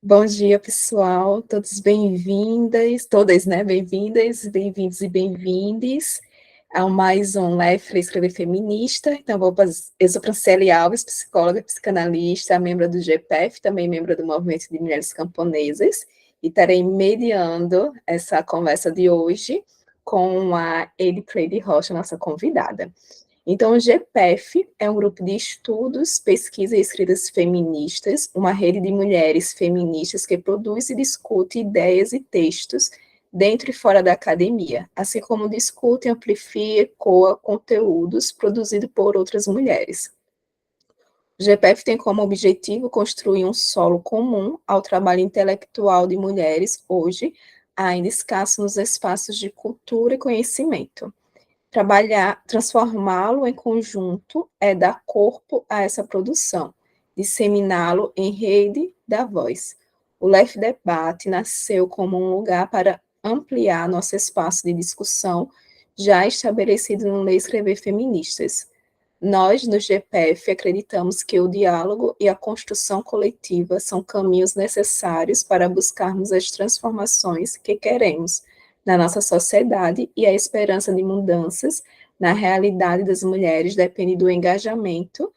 Bom dia, pessoal. Todos bem-vindas, todas, né? Bem-vindas, bem-vindos e bem-vindes ao mais um Life para Escrever Feminista. Então, eu sou Franciele Alves, psicóloga, psicanalista, membro do GPF, também membro do Movimento de Mulheres Camponesas, e estarei mediando essa conversa de hoje com a Edi Cleide Rocha, nossa convidada. Então, o GPF é um grupo de estudos, pesquisa e escritas feministas, uma rede de mulheres feministas que produz e discute ideias e textos dentro e fora da academia, assim como discute, amplifia e ecoa conteúdos produzidos por outras mulheres. O GPF tem como objetivo construir um solo comum ao trabalho intelectual de mulheres hoje, ainda escasso nos espaços de cultura e conhecimento. Trabalhar, transformá-lo em conjunto é dar corpo a essa produção, disseminá-lo em rede da voz. O LEF Debate nasceu como um lugar para ampliar nosso espaço de discussão, já estabelecido no Lei Escrever Feministas. Nós, no GPF, acreditamos que o diálogo e a construção coletiva são caminhos necessários para buscarmos as transformações que queremos na nossa sociedade, e a esperança de mudanças na realidade das mulheres depende do engajamento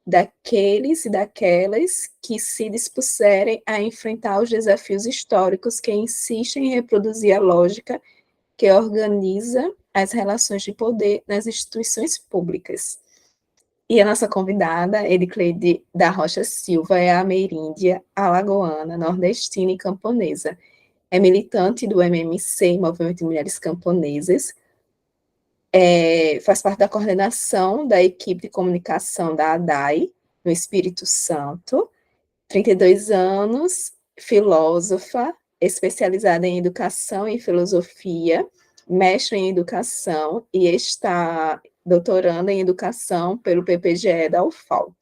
daqueles e daquelas que se dispuserem a enfrentar os desafios históricos que insistem em reproduzir a lógica que organiza as relações de poder nas instituições públicas. E a nossa convidada, Edicleide da Rocha Silva, é ameríndia, alagoana, nordestina e camponesa. É militante do MMC, Movimento de Mulheres Camponesas, faz parte da coordenação da equipe de comunicação da ADAI, no Espírito Santo, 32 anos, filósofa, especializada em educação e filosofia, mestre em educação e está doutorando em educação pelo PPGE da UFAL.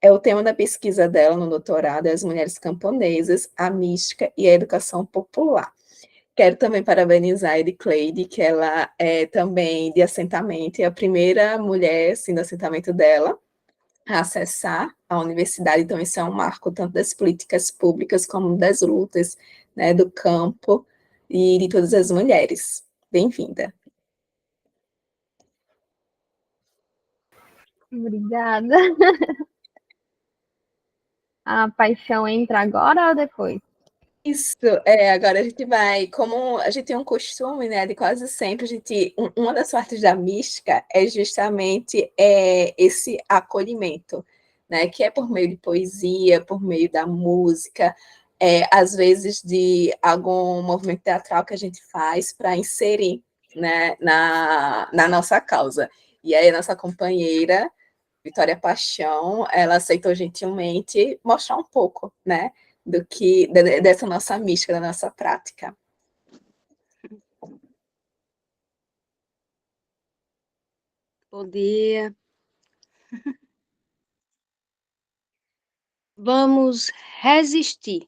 O tema da pesquisa dela no doutorado é as mulheres camponesas, a mística e a educação popular. Quero também parabenizar a Edicleide, que ela é também de assentamento, e a primeira mulher, assim, do assentamento dela, a acessar a universidade. Então, isso é um marco tanto das políticas públicas como das lutas, né, do campo e de todas as mulheres. Bem-vinda. Obrigada. A paixão entra agora ou depois? Isso, agora a gente vai, como a gente tem um costume, né, de quase sempre, uma das partes da mística é justamente esse acolhimento, né, que é por meio de poesia, por meio da música, às vezes de algum movimento teatral que a gente faz para inserir, né, na nossa causa. E aí a nossa companheira, Vitória Paixão, ela aceitou gentilmente mostrar um pouco, né, dessa nossa mística, da nossa prática. Bom dia. Vamos resistir.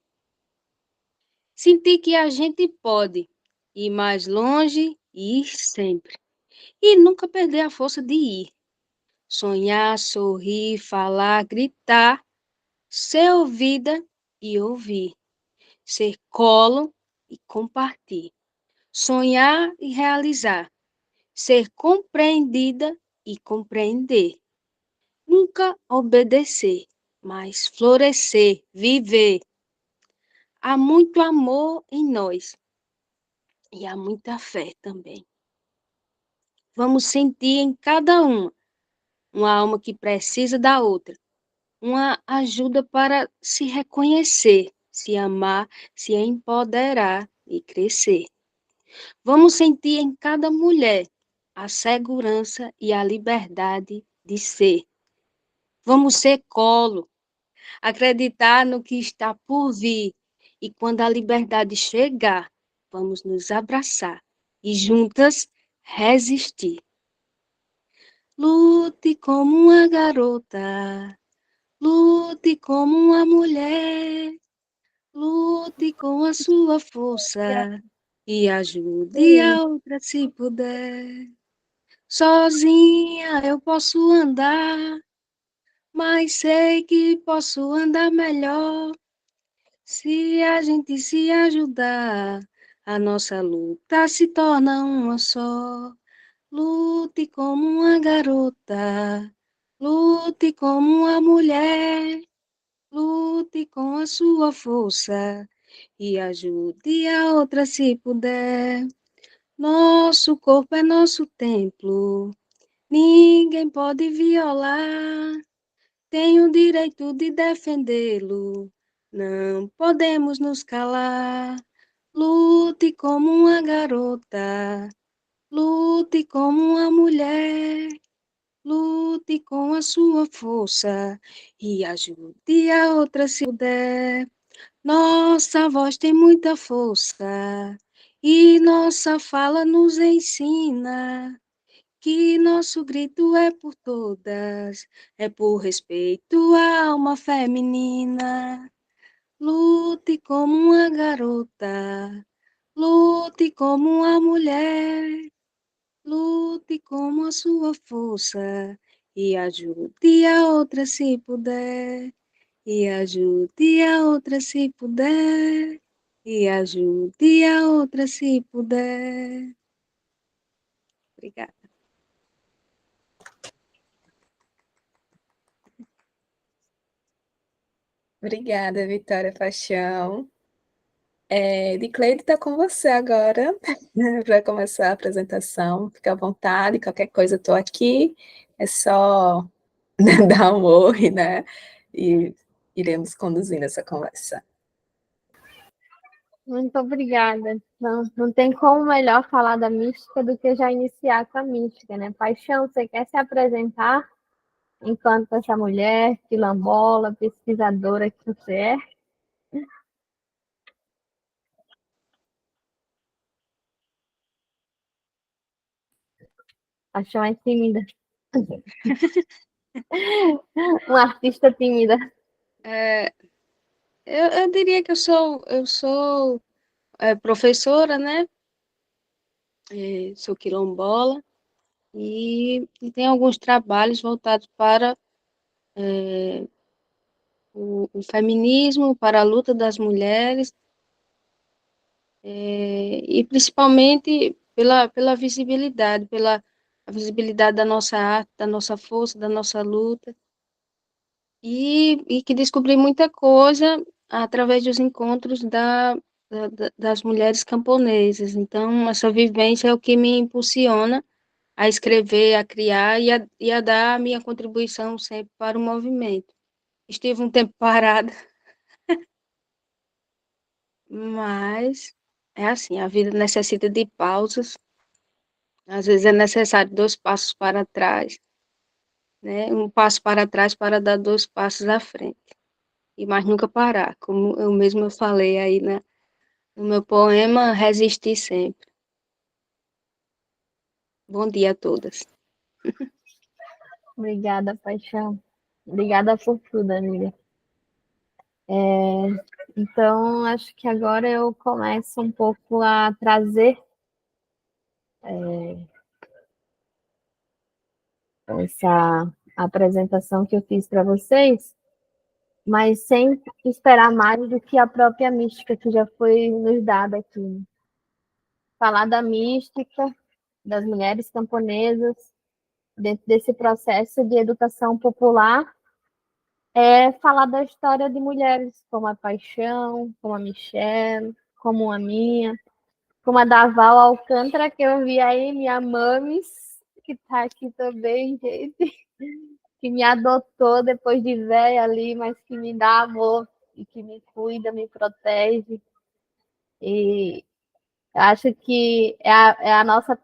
Sentir que a gente pode ir mais longe e ir sempre. E nunca perder a força de ir. Sonhar, sorrir, falar, gritar, ser ouvida e ouvir. Ser colo e compartilhar. Sonhar e realizar. Ser compreendida e compreender. Nunca obedecer, mas florescer, viver. Há muito amor em nós e há muita fé também. Vamos sentir em cada uma alma que precisa da outra, uma ajuda para se reconhecer, se amar, se empoderar e crescer. Vamos sentir em cada mulher a segurança e a liberdade de ser. Vamos ser colo, acreditar no que está por vir, e quando a liberdade chegar, vamos nos abraçar e juntas resistir. Lute como uma garota, lute como uma mulher, lute com a sua força e ajude a outra se puder. Sozinha eu posso andar, mas sei que posso andar melhor Se a gente se ajudar, a nossa luta se torna uma só. Lute como uma garota, lute como uma mulher, lute com a sua força e ajude a outra se puder. Nosso corpo é nosso templo, ninguém pode violar. Tem o direito de defendê-lo, não podemos nos calar. Lute como uma garota, lute como uma mulher, lute com a sua força e ajude a outra se puder. Nossa voz tem muita força e nossa fala nos ensina que nosso grito é por todas, é por respeito à alma feminina. Lute como uma garota, lute como uma mulher, lute com a sua força e ajude a outra se puder. E ajude a outra se puder. E ajude a outra se puder. Obrigada. Obrigada, Vitória Paixão. Dicleide está com você agora, para começar a apresentação. Fica à vontade, qualquer coisa estou aqui. É só dar um oi, né? E iremos conduzindo essa conversa. Muito obrigada. Não tem como melhor falar da mística do que já iniciar com a mística, né? Paixão, você quer se apresentar enquanto essa mulher quilombola, pesquisadora que você é? Paixão é tímida. Uma artista tímida. Eu diria que eu sou professora, né? Sou quilombola e tenho alguns trabalhos voltados para o feminismo, para a luta das mulheres, e principalmente pela visibilidade, pela a visibilidade da nossa arte, da nossa força, da nossa luta, e que descobri muita coisa através dos encontros das mulheres camponesas. Então, essa vivência é o que me impulsiona a escrever, a criar e a dar a minha contribuição sempre para o movimento. Estive um tempo parada, mas é assim, a vida necessita de pausas. Às vezes é necessário 2 passos para trás, né? Um passo para trás para dar 2 passos à frente. E mais nunca parar, como eu mesma falei aí, né? No meu poema, Resistir Sempre. Bom dia a todas. Obrigada, Paixão. Obrigada por tudo, amiga. Então, acho que agora eu começo um pouco a trazer essa apresentação que eu fiz para vocês, mas sem esperar mais do que a própria mística que já foi nos dada aqui. Falar da mística, das mulheres camponesas, dentro desse processo de educação popular, é falar da história de mulheres como a Paixão, como a Michelle, como a minha, como a Daval Alcântara, que eu vi aí, minha mames, que está aqui também, gente, que me adotou depois de velha ali, mas que me dá amor e que me cuida, me protege. E acho que é a nossa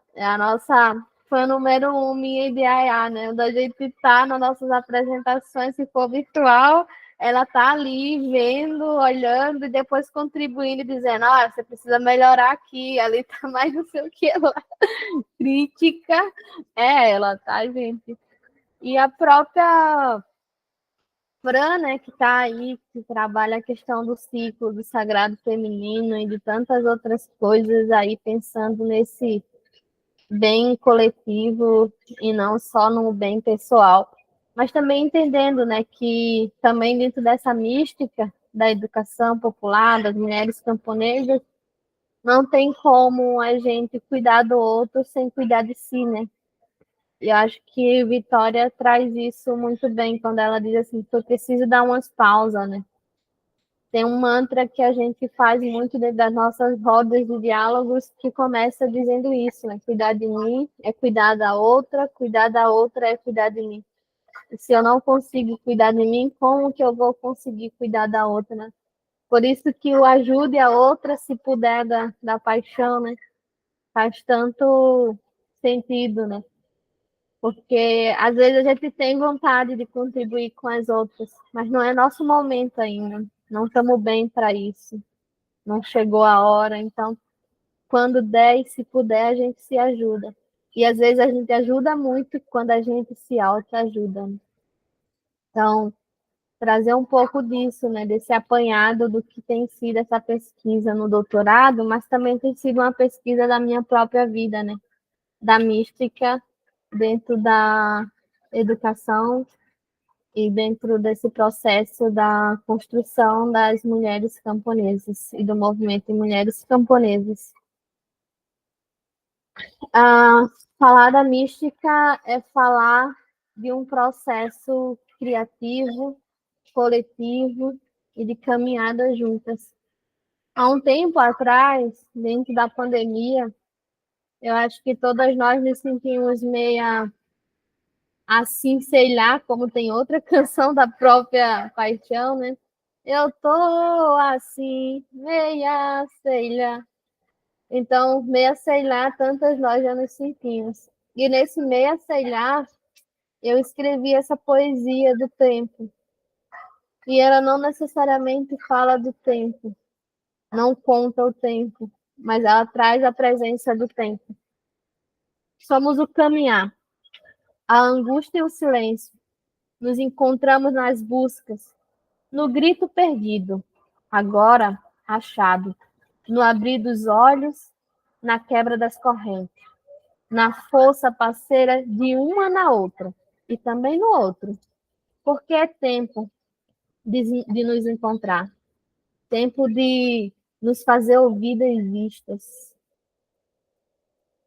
fã número 1, minha e de Ayá, né? Onde a gente está nas nossas apresentações, se for virtual, ela está ali vendo, olhando e depois contribuindo, dizendo, você precisa melhorar aqui, ali está mais não sei o que lá. Crítica é ela, tá, gente? E a própria Fran, né, que está aí, que trabalha a questão do ciclo do sagrado feminino e de tantas outras coisas aí, pensando nesse bem coletivo e não só no bem pessoal. Mas também entendendo, né, que também dentro dessa mística da educação popular, das mulheres camponesas, não tem como a gente cuidar do outro sem cuidar de si, né? E eu acho que Vitória traz isso muito bem quando ela diz assim, que eu preciso dar umas pausas, né? Tem um mantra que a gente faz muito dentro das nossas rodas de diálogos que começa dizendo isso, né? Cuidar de mim é cuidar da outra é cuidar de mim. E se eu não consigo cuidar de mim, como que eu vou conseguir cuidar da outra, né? Por isso que o ajude a outra, se puder, da paixão, né? Faz tanto sentido, né? Porque às vezes a gente tem vontade de contribuir com as outras, mas não é nosso momento ainda. Não estamos bem para isso. Não chegou a hora, então quando der e se puder, a gente se ajuda. E às vezes a gente ajuda muito quando a gente se autoajuda, né? Então, trazer um pouco disso, né, desse apanhado do que tem sido essa pesquisa no doutorado, mas também tem sido uma pesquisa da minha própria vida, né, da mística dentro da educação e dentro desse processo da construção das mulheres camponesas e do movimento de mulheres camponesas. Falar da mística é falar de um processo criativo, coletivo e de caminhadas juntas. Há um tempo atrás, dentro da pandemia, eu acho que todas nós nos sentimos meia assim, sei lá, como tem outra canção da própria Paixão, né? Eu tô assim, meia, sei lá. Então, meia, sei lá, tantas nós já nos sentimos. E nesse meia, sei lá, eu escrevi essa poesia do tempo. E ela não necessariamente fala do tempo, não conta o tempo, mas ela traz a presença do tempo. Somos o caminhar, a angústia e o silêncio. Nos encontramos nas buscas, no grito perdido, agora achado, no abrir dos olhos, na quebra das correntes, na força parceira de uma na outra e também no outro, porque é tempo de nos encontrar, tempo de nos fazer ouvidas e vistas,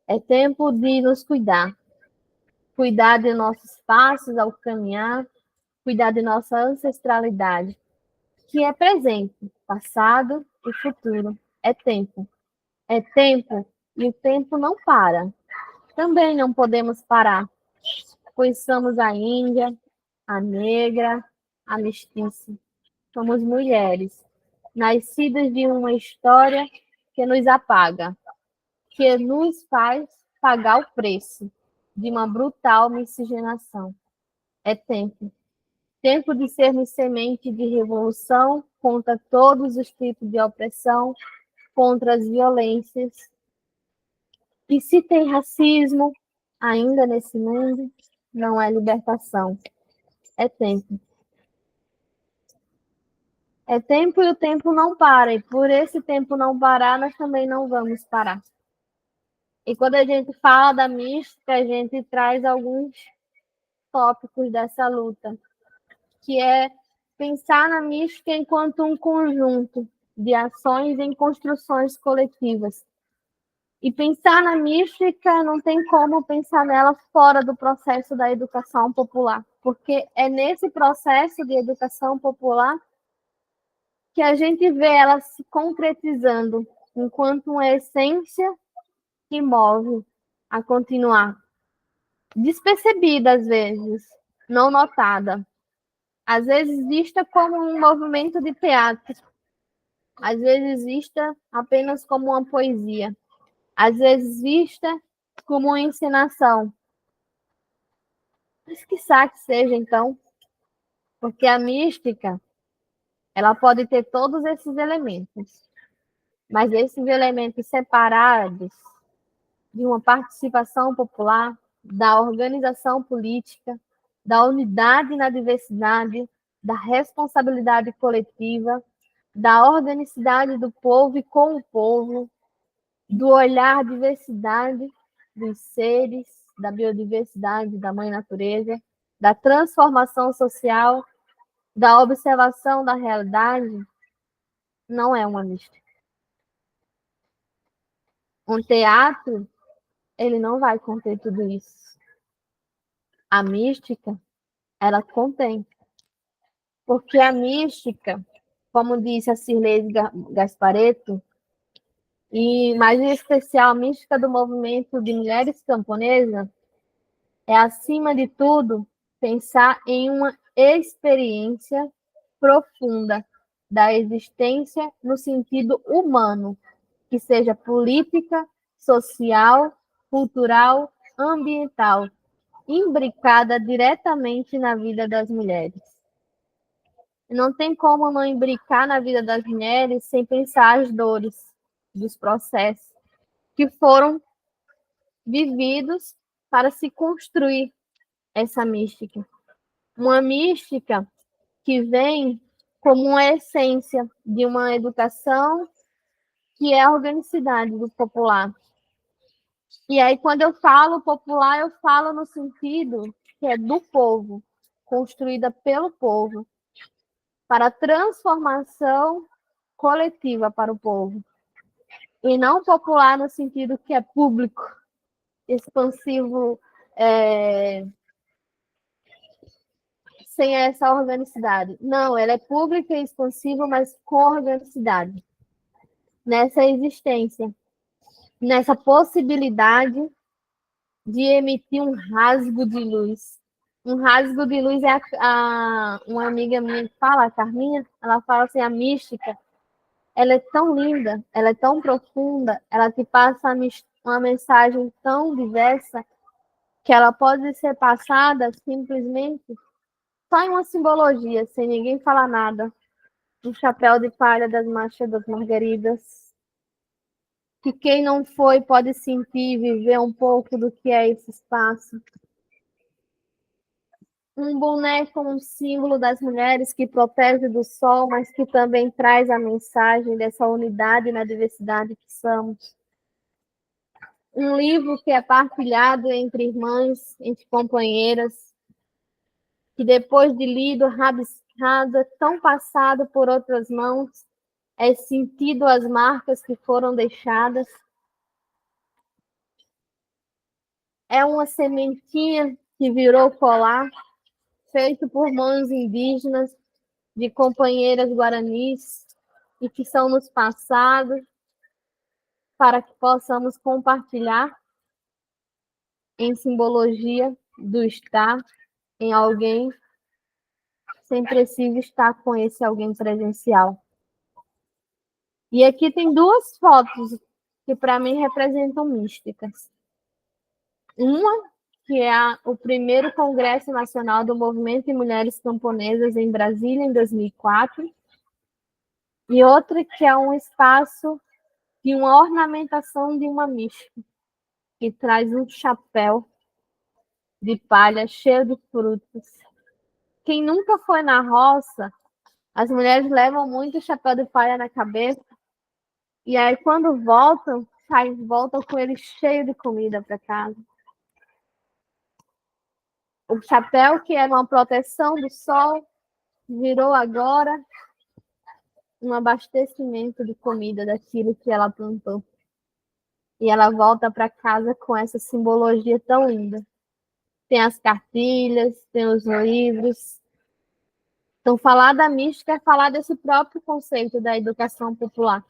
é tempo de nos cuidar, cuidar de nossos passos ao caminhar, cuidar de nossa ancestralidade, que é presente, passado e futuro. É tempo e o tempo não para. Também não podemos parar, pois somos a índia, a negra, a mestiça. Somos mulheres, nascidas de uma história que nos apaga, que nos faz pagar o preço de uma brutal miscigenação. É tempo. Tempo de sermos semente de revolução contra todos os tipos de opressão, contra as violências. E se tem racismo ainda nesse mundo, não é libertação. É tempo. É tempo e o tempo não para. E por esse tempo não parar, nós também não vamos parar. E quando a gente fala da mística, a gente traz alguns tópicos dessa luta, que é pensar na mística enquanto um conjunto de ações em construções coletivas. E pensar na mística não tem como pensar nela fora do processo da educação popular, porque é nesse processo de educação popular que a gente vê ela se concretizando enquanto uma essência que move a continuar. Despercebida às vezes, não notada. Às vezes vista como um movimento de teatro. Às vezes vista apenas como uma poesia. Às vezes vista como uma encenação. Mas quiçá que seja, então, porque a mística, ela pode ter todos esses elementos, mas esses elementos separados de uma participação popular, da organização política, da unidade na diversidade, da responsabilidade coletiva, da organicidade do povo e com o povo, do olhar diversidade dos seres, da biodiversidade, da mãe natureza, da transformação social, da observação da realidade, não é uma mística. Um teatro, ele não vai conter tudo isso. A mística, ela contém. Porque a mística, como disse a Cirlei Gasparetto, e mais em especial a mística do movimento de mulheres camponesas, é, acima de tudo, pensar em uma experiência profunda da existência no sentido humano, que seja política, social, cultural, ambiental, imbricada diretamente na vida das mulheres. Não tem como não imbricar na vida das mulheres sem pensar as dores dos processos que foram vividos para se construir essa mística. Uma mística que vem como uma essência de uma educação que é a organicidade do popular. E aí, quando eu falo popular, eu falo no sentido que é do povo, construída pelo povo, para a transformação coletiva para o povo. E não popular no sentido que é público, expansivo, sem essa organicidade. Não, ela é pública e expansiva, mas com organicidade. Nessa existência, nessa possibilidade de emitir um rasgo de luz. Um rasgo de luz é uma amiga minha que fala, a Carminha, ela fala assim, a mística, ela é tão linda, ela é tão profunda, ela te passa uma mensagem tão diversa que ela pode ser passada simplesmente só em uma simbologia, sem ninguém falar nada. Um chapéu de palha das marchas das Margaridas, que quem não foi pode sentir e viver um pouco do que é esse espaço. Um boneco, um símbolo das mulheres que protege do sol, mas que também traz a mensagem dessa unidade na diversidade que somos. Um livro que é partilhado entre irmãs, entre companheiras, que depois de lido, rabiscado, tão passado por outras mãos, é sentido as marcas que foram deixadas. É uma sementinha que virou colar, feito por mãos indígenas, de companheiras guaranis, e que são nos passados, para que possamos compartilhar em simbologia do estar em alguém, sem preciso estar com esse alguém presencial. E aqui tem duas fotos que para mim representam místicas. Uma que é o primeiro Congresso Nacional do Movimento de Mulheres Camponesas em Brasília, em 2004, e outra que é um espaço de uma ornamentação de uma mística, que traz um chapéu de palha cheio de frutas. Quem nunca foi na roça, as mulheres levam muito chapéu de palha na cabeça, e aí quando voltam com ele cheio de comida para casa. O chapéu, que era uma proteção do sol, virou agora um abastecimento de comida daquilo que ela plantou. E ela volta para casa com essa simbologia tão linda. Tem as cartilhas, tem os livros. Então, falar da mística é falar desse próprio conceito da educação popular,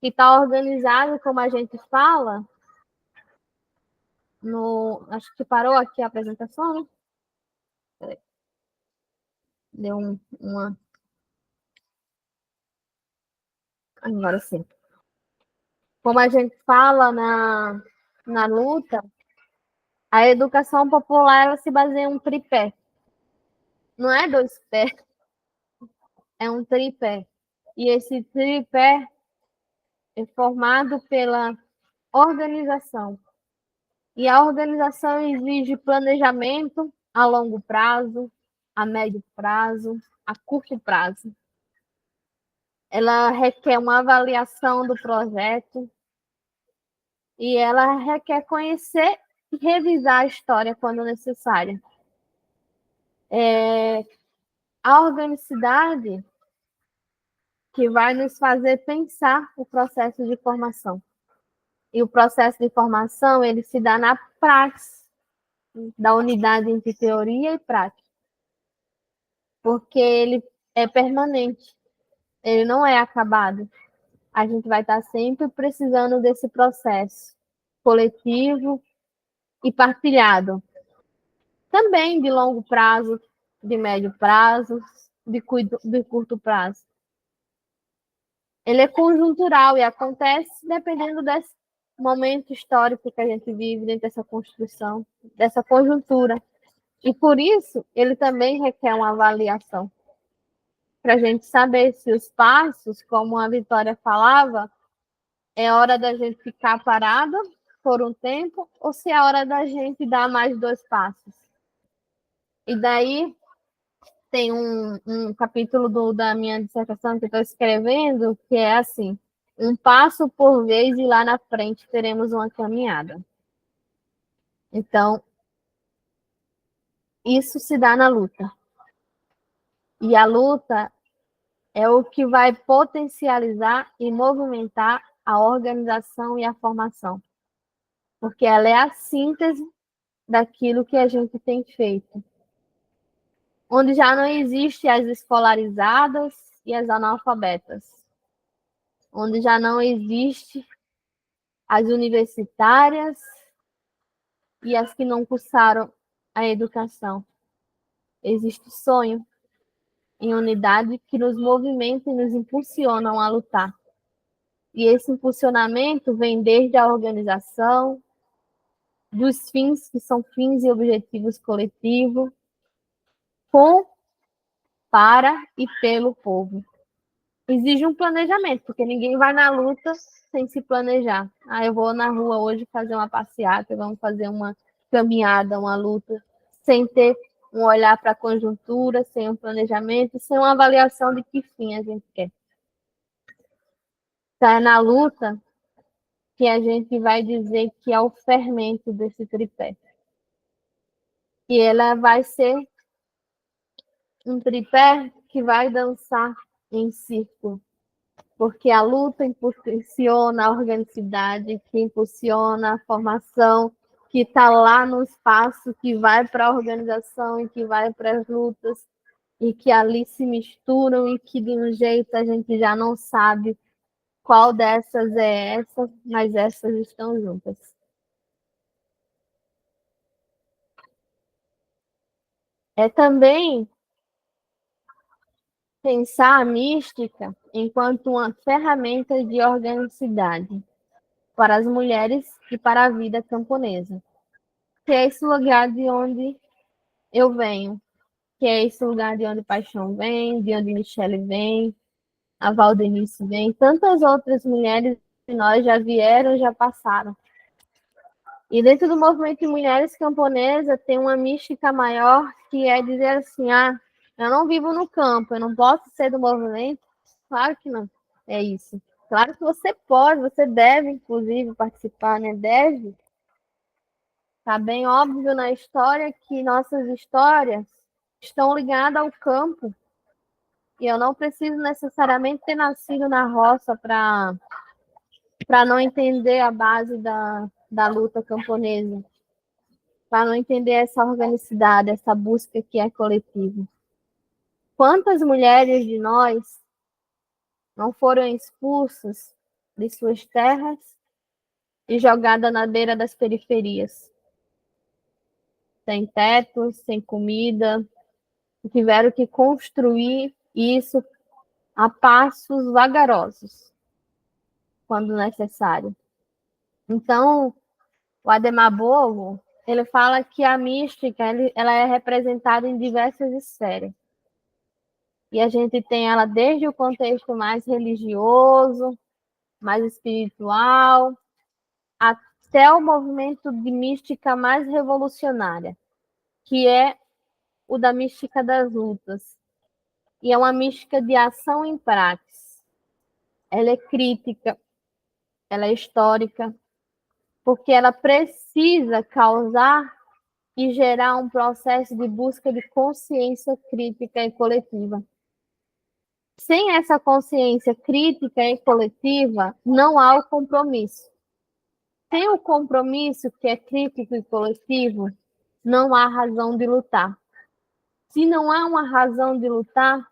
que está organizado, como a gente fala, acho que parou aqui a apresentação, né? Deu uma... Agora sim. Como a gente fala na luta, a educação popular ela se baseia em um tripé. Não é dois pés, é um tripé. E esse tripé é formado pela organização. E a organização exige planejamento a longo prazo, a médio prazo, a curto prazo. Ela requer uma avaliação do projeto e ela requer conhecer e revisar a história quando necessária. A organicidade que vai nos fazer pensar o processo de formação. E o processo de formação, ele se dá na prática, da unidade entre teoria e prática. Porque ele é permanente, ele não é acabado. A gente vai estar sempre precisando desse processo coletivo e partilhado. Também de longo prazo, de médio prazo, de curto prazo. Ele é conjuntural e acontece dependendo desse momento histórico que a gente vive dentro dessa construção, dessa conjuntura. E por isso, ele também requer uma avaliação. Para a gente saber se os passos, como a Vitória falava, é hora da gente ficar parada por um tempo ou se é hora da gente dar mais 2 passos. E daí tem um capítulo da minha dissertação que eu estou escrevendo que é assim: um passo por vez e lá na frente teremos uma caminhada. Então, isso se dá na luta. E a luta é o que vai potencializar e movimentar a organização e a formação. Porque ela é a síntese daquilo que a gente tem feito. Onde já não existe as escolarizadas e as analfabetas. Onde já não existe as universitárias e as que não cursaram a educação. Existe sonho em unidade que nos movimenta e nos impulsionam a lutar. E esse impulsionamento vem desde a organização, dos fins, que são fins e objetivos coletivos, com, para e pelo povo. Exige um planejamento, porque ninguém vai na luta sem se planejar. Eu vou na rua hoje fazer uma passeata, vamos fazer uma caminhada, uma luta, sem ter um olhar para a conjuntura, sem um planejamento, sem uma avaliação de que fim a gente quer. Então, é na luta que a gente vai dizer que é o fermento desse tripé. E ela vai ser um tripé que vai dançar em círculo, porque a luta impulsiona a organicidade, que impulsiona a formação, que está lá no espaço, que vai para a organização e que vai para as lutas, e que ali se misturam e que de um jeito a gente já não sabe qual dessas é essa, mas essas estão juntas. É também pensar a mística enquanto uma ferramenta de organicidade para as mulheres e para a vida camponesa, que é esse lugar de onde eu venho, que é esse lugar de onde Paixão vem, de onde Michele vem, a Valdenice vem, tantas outras mulheres que nós já vieram, já passaram. E dentro do movimento de mulheres camponesas tem uma mística maior, que é dizer assim, eu não vivo no campo, eu não posso ser do movimento. Claro que não, é isso. Claro que você pode, você deve, inclusive, participar, né? Deve. Está bem óbvio na história que nossas histórias estão ligadas ao campo. E eu não preciso necessariamente ter nascido na roça para não entender a base da luta camponesa, para não entender essa organicidade, essa busca que é coletiva. Quantas mulheres de nós não foram expulsas de suas terras e jogadas na beira das periferias? Sem teto, sem comida, tiveram que construir isso a passos vagarosos, quando necessário. Então, o Adhemar Bovo, ele fala que a mística ela é representada em diversas esferas. E a gente tem ela desde o contexto mais religioso, mais espiritual, até o movimento de mística mais revolucionária, que é o da mística das lutas. E é uma mística de ação em prática. Ela é crítica, ela é histórica, porque ela precisa causar e gerar um processo de busca de consciência crítica e coletiva. Sem essa consciência crítica e coletiva, não há o compromisso. Sem o compromisso, que é crítico e coletivo, não há razão de lutar. Se não há uma razão de lutar,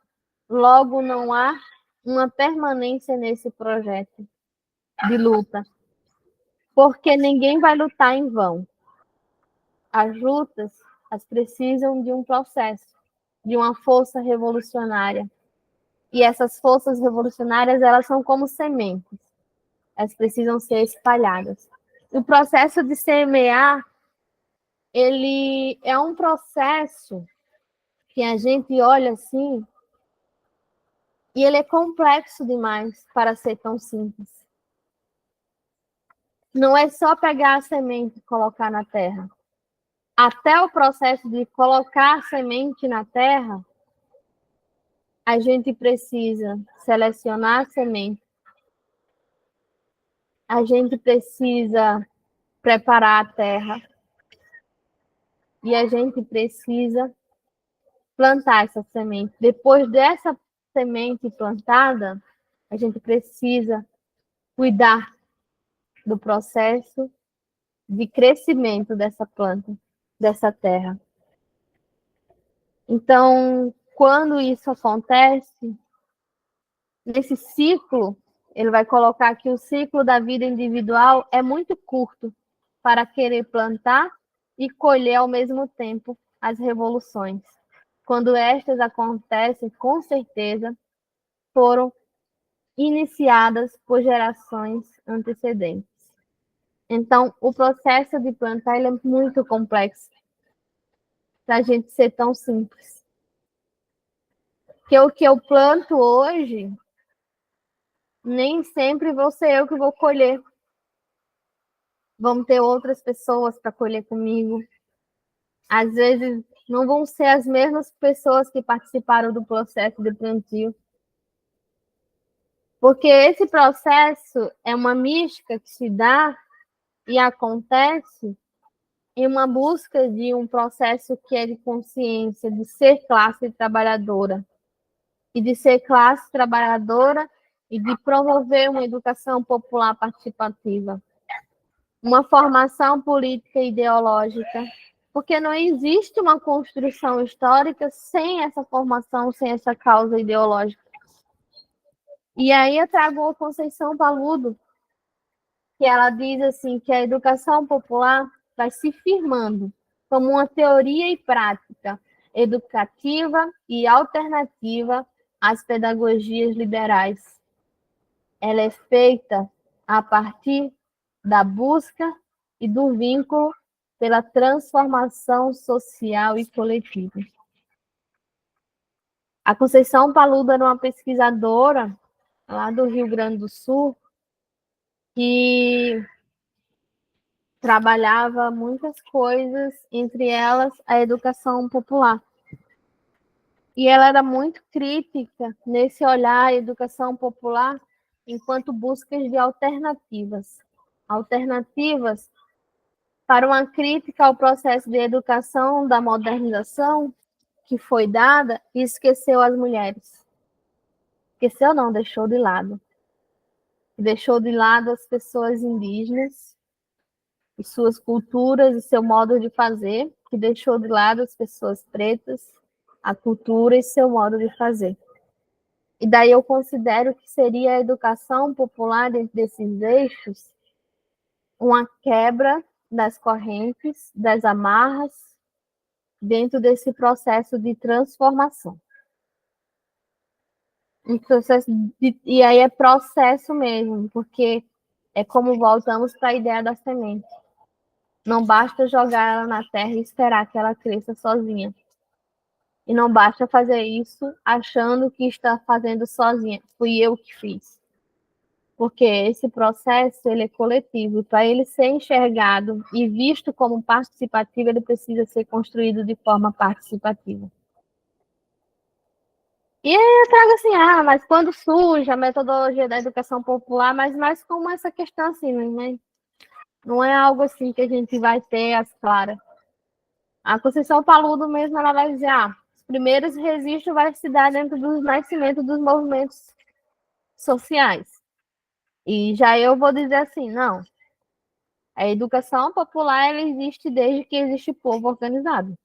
logo não há uma permanência nesse projeto de luta. Porque ninguém vai lutar em vão. As lutas, elas precisam de um processo, de uma força revolucionária. E essas forças revolucionárias, elas são como sementes. Elas precisam ser espalhadas. O processo de semear, ele é um processo que a gente olha assim, e ele é complexo demais para ser tão simples. Não é só pegar a semente e colocar na terra. Até o processo de colocar a semente na terra, a gente precisa selecionar a semente, a gente precisa preparar a terra e a gente precisa plantar essa semente. Depois dessa semente plantada, a gente precisa cuidar do processo de crescimento dessa planta, dessa terra. Então, quando isso acontece, nesse ciclo, ele vai colocar que o ciclo da vida individual é muito curto para querer plantar e colher ao mesmo tempo as revoluções. Quando estas acontecem, com certeza, foram iniciadas por gerações antecedentes. Então, o processo de plantar ele é muito complexo para a gente ser tão simples. Porque o que eu planto hoje, nem sempre vou ser eu que vou colher. Vão ter outras pessoas para colher comigo. Às vezes, não vão ser as mesmas pessoas que participaram do processo de plantio. Porque esse processo é uma mística que se dá e acontece em uma busca de um processo que é de consciência, de ser classe trabalhadora. E de ser classe trabalhadora e de promover uma educação popular participativa. Uma formação política e ideológica. Porque não existe uma construção histórica sem essa formação, sem essa causa ideológica. E aí eu trago a Conceição Paludo, que ela diz assim, que a educação popular vai se firmando como uma teoria e prática educativa e alternativa às pedagogias liberais. Ela é feita a partir da busca e do vínculo pela transformação social e coletiva. A Conceição Paludo era uma pesquisadora lá do Rio Grande do Sul que trabalhava muitas coisas, entre elas a educação popular. E ela era muito crítica nesse olhar à educação popular enquanto buscas de alternativas. Alternativas para uma crítica ao processo de educação da modernização que foi dada e esqueceu as mulheres. Esqueceu não, deixou de lado. Deixou de lado as pessoas indígenas e suas culturas e seu modo de fazer, que deixou de lado as pessoas pretas, a cultura e seu modo de fazer. E daí eu considero que seria a educação popular dentro desses eixos uma quebra das correntes, das amarras, dentro desse processo de transformação. E aí é processo mesmo, porque é como voltamos para a ideia da semente. Não basta jogar ela na terra e esperar que ela cresça sozinha. E não basta fazer isso achando que está fazendo sozinha. Fui eu que fiz. Porque esse processo ele é coletivo. Para ele ser enxergado e visto como participativo, ele precisa ser construído de forma participativa. E aí eu trago assim, mas quando surge a metodologia da educação popular, mas mais como essa questão assim, né? Não é algo assim que a gente vai ter as claras. A Conceição Paludo mesmo, ela vai dizer, primeiros registros vai se dar dentro do nascimento dos movimentos sociais. E já eu vou dizer assim, não, a educação popular ela existe desde que existe povo organizado.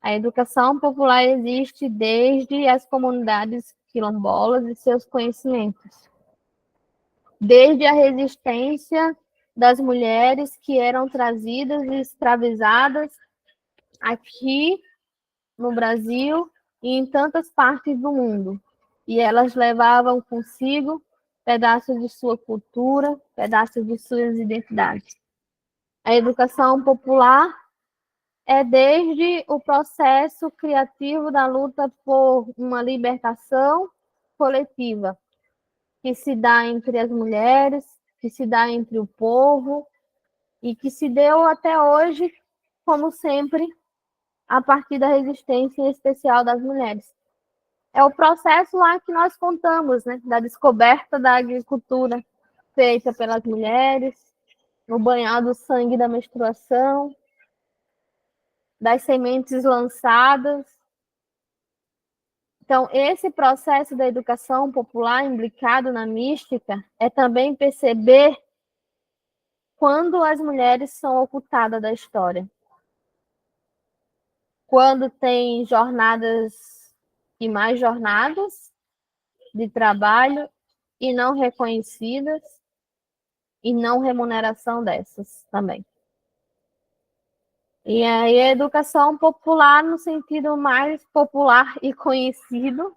A educação popular existe desde as comunidades quilombolas e seus conhecimentos. Desde a resistência das mulheres que eram trazidas e escravizadas aqui no Brasil e em tantas partes do mundo. E elas levavam consigo pedaços de sua cultura, pedaços de suas identidades. A educação popular é desde o processo criativo da luta por uma libertação coletiva, que se dá entre as mulheres, que se dá entre o povo, e que se deu até hoje, como sempre, a partir da resistência em especial das mulheres. É o processo lá que nós contamos, né, da descoberta da agricultura feita pelas mulheres, no banhar do sangue da menstruação, das sementes lançadas. Então, esse processo da educação popular implicado na mística é também perceber quando as mulheres são ocultadas da história. Quando tem jornadas e mais jornadas de trabalho e não reconhecidas e não remuneração dessas também. E aí a educação popular, no sentido mais popular e conhecido,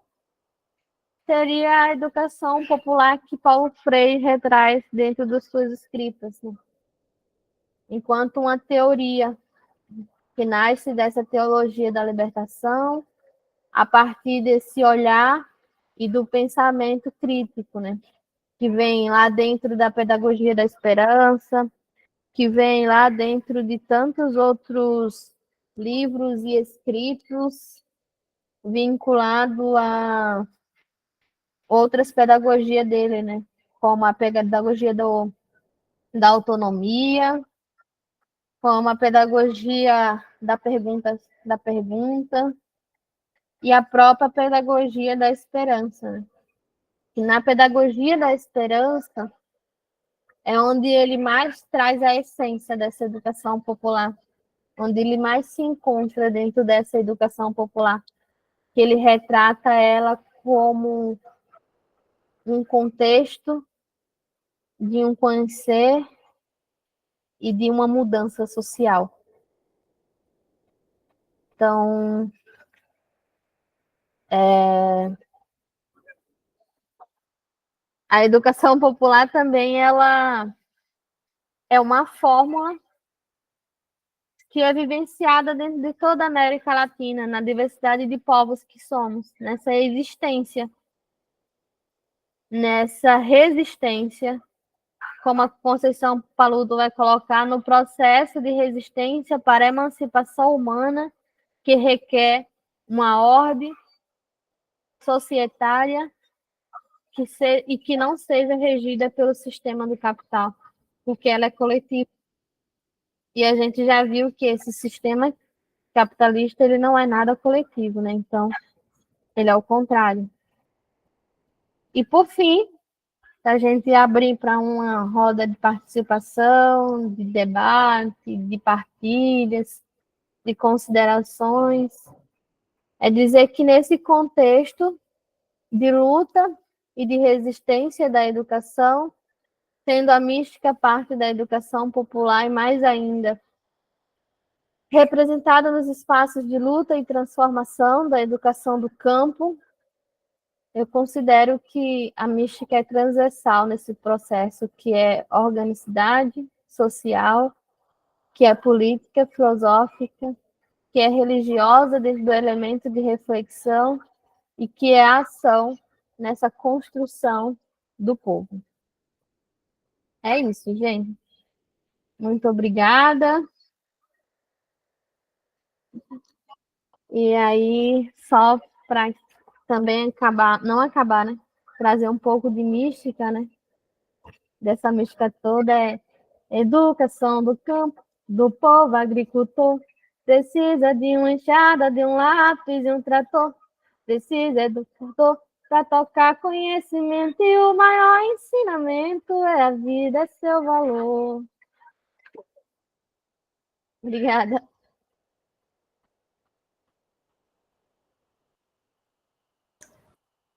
seria a educação popular que Paulo Freire retraz dentro das suas escritas, né? Enquanto uma teoria que nasce dessa teologia da libertação, a partir desse olhar e do pensamento crítico, né? Que vem lá dentro da pedagogia da esperança, que vem lá dentro de tantos outros livros e escritos vinculados a outras pedagogias dele, né? Como a pedagogia da autonomia, como a pedagogia da pergunta e a própria pedagogia da esperança, né? E na pedagogia da esperança é onde ele mais traz a essência dessa educação popular, onde ele mais se encontra dentro dessa educação popular, que ele retrata ela como um contexto de um conhecer e de uma mudança social. Então, a educação popular também ela é uma fórmula que é vivenciada dentro de toda a América Latina, na diversidade de povos que somos, nessa existência, nessa resistência, como a Conceição Paludo vai colocar, no processo de resistência para a emancipação humana, que requer uma ordem societária e que não seja regida pelo sistema do capital, porque ela é coletiva. E a gente já viu que esse sistema capitalista ele não é nada coletivo, né? Então, ele é o contrário. E, por fim, a gente abrir para uma roda de participação, de debate, de partilhas, de considerações, é dizer que nesse contexto de luta e de resistência da educação, sendo a mística parte da educação popular e mais ainda representada nos espaços de luta e transformação da educação do campo, eu considero que a mística é transversal nesse processo, que é organicidade social, que é política, filosófica, que é religiosa desde o elemento de reflexão e que é a ação nessa construção do povo. É isso, gente. Muito obrigada. E aí, só para também acabar, não acabar, né? Trazer um pouco de mística, né? Dessa mística toda é educação do campo, do povo agricultor, Precisa de uma enxada, de um lápis e um trator. Precisa do cantor para tocar conhecimento. E o maior ensinamento é a vida, é seu valor. Obrigada.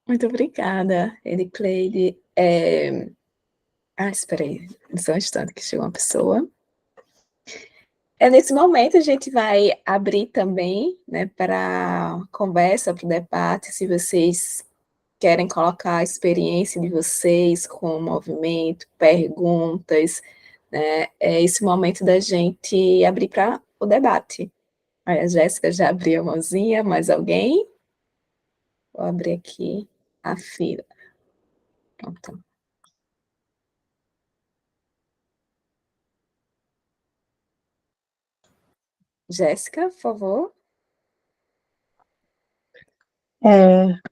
Muito obrigada, Ericleide. Espera aí, só um instante que chegou uma pessoa. Nesse momento, a gente vai abrir também, né, para conversa, para o debate, se vocês querem colocar a experiência de vocês com o movimento, perguntas, né, é esse momento da gente abrir para o debate. Aí a Jéssica já abriu a mãozinha, mais alguém? Vou abrir aqui a fila. Pronto. Jéssica, por favor.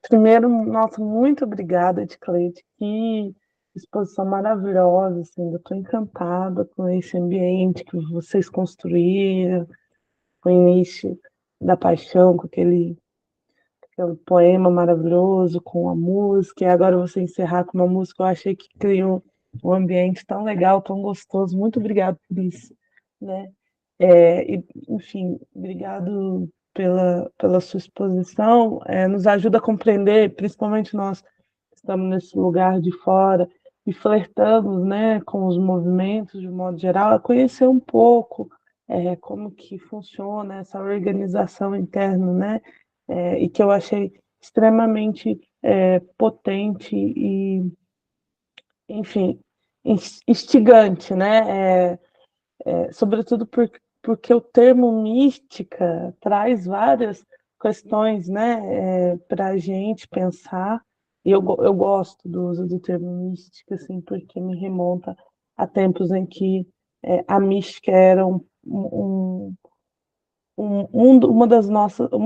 Primeiro, nossa, muito obrigada, Edcleide. Que exposição maravilhosa, assim, eu estou encantada com esse ambiente que vocês construíram, com o início da paixão, com aquele poema maravilhoso, com a música, e agora você encerrar com uma música, eu achei que criou um ambiente tão legal, tão gostoso. Muito obrigada por isso, né? Enfim, obrigado pela sua exposição. Nos ajuda a compreender, principalmente nós que estamos nesse lugar de fora e flertamos, né, com os movimentos de um modo geral, a conhecer um pouco como que funciona essa organização interna, né? E que eu achei extremamente potente e, enfim, instigante, né? Sobretudo porque o termo mística traz várias questões, né, para a gente pensar, e eu gosto do uso do termo mística, assim, porque me remonta a tempos em que a mística era uma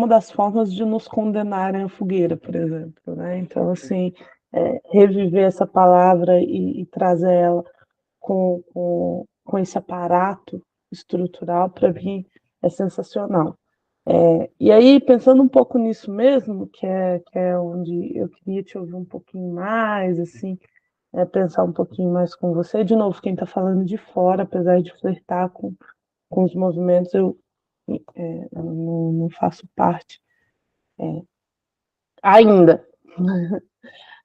das formas de nos condenarem à fogueira, por exemplo, né? Então, assim, reviver essa palavra e trazer ela com esse aparato estrutural, para mim, é sensacional. E aí, pensando um pouco nisso mesmo, que é onde eu queria te ouvir um pouquinho mais, assim, pensar um pouquinho mais com você. De novo, quem está falando de fora, apesar de flertar com os movimentos, eu não faço parte ainda.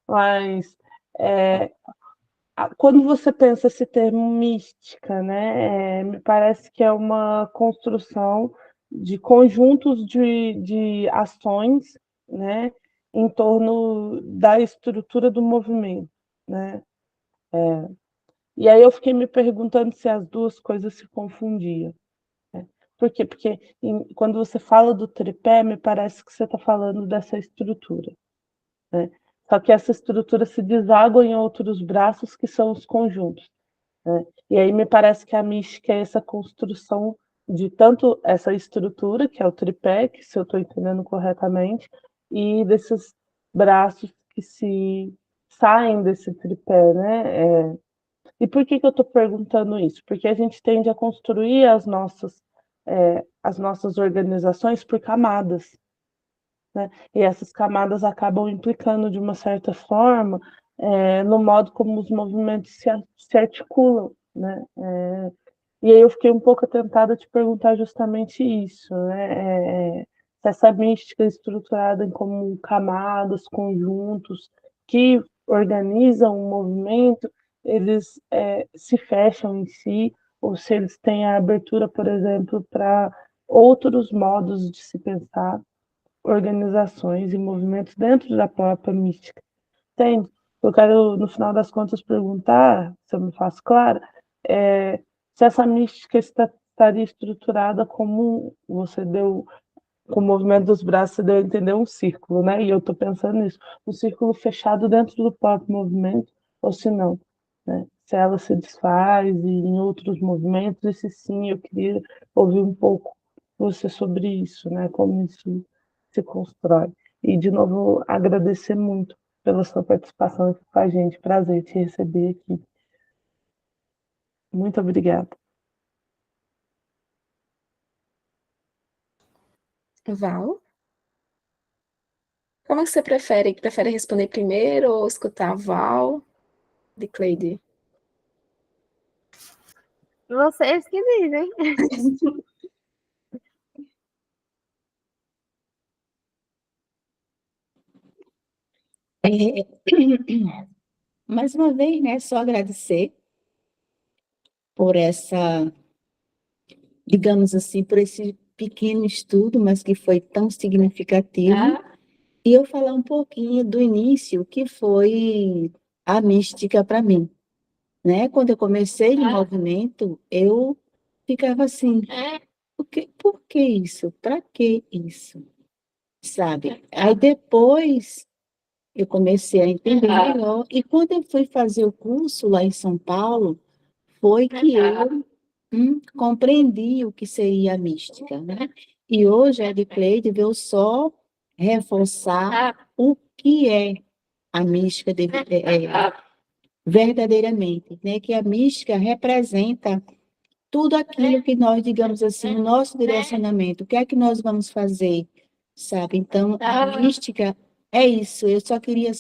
Mas quando você pensa esse termo mística, né, me parece que é uma construção de conjuntos de ações, né, em torno da estrutura do movimento, né? E aí eu fiquei me perguntando se as duas coisas se confundiam. Né? Por quê? Porque quando você fala do tripé, me parece que você está falando dessa estrutura. Né? Só que essa estrutura se deságua em outros braços que são os conjuntos. Né? E aí me parece que a mística é essa construção de tanto essa estrutura, que é o tripé, que se eu estou entendendo corretamente, e desses braços que se saem desse tripé, né? E por que eu estou perguntando isso? Porque a gente tende a construir as nossas organizações por camadas, né? E essas camadas acabam implicando, de uma certa forma, no modo como os movimentos se articulam, né? E aí eu fiquei um pouco tentada de perguntar justamente isso, né? Se essa mística é estruturada em como camadas, conjuntos, que organizam o movimento, eles se fecham em si, ou se eles têm a abertura, por exemplo, para outros modos de se pensar organizações e movimentos dentro da própria mística. Entende? Eu quero, no final das contas, perguntar, se eu me faço clara, se essa mística estaria estruturada como você deu, com o movimento dos braços, você deu a entender um círculo, né? E eu estou pensando nisso, um círculo fechado dentro do próprio movimento, ou se não, né? Se ela se desfaz e em outros movimentos, e se sim, eu queria ouvir um pouco você sobre isso, né? Como isso se constrói. E, de novo, agradecer muito pela sua participação aqui com a gente. Prazer te receber aqui. Muito obrigada. Val? Como é que você prefere? Prefere responder primeiro ou escutar a Val de Cleide? Vocês que dizem. É, mais uma vez, né, só agradecer por essa, digamos assim, por esse pequeno estudo, mas que foi tão significativo. E eu falar um pouquinho do início, que foi a mística para mim, né? Quando eu comecei o movimento, eu ficava assim, por que isso? Para que isso? Sabe? Aí depois eu comecei a entender melhor, e quando eu fui fazer o curso lá em São Paulo, foi que eu compreendi o que seria a mística, né? E hoje a Cleide veio só reforçar o que é a mística verdadeiramente, né? Que a mística representa tudo aquilo que nós, digamos assim, o nosso direcionamento, o que é que nós vamos fazer, sabe? Então, a mística é isso. Eu só queria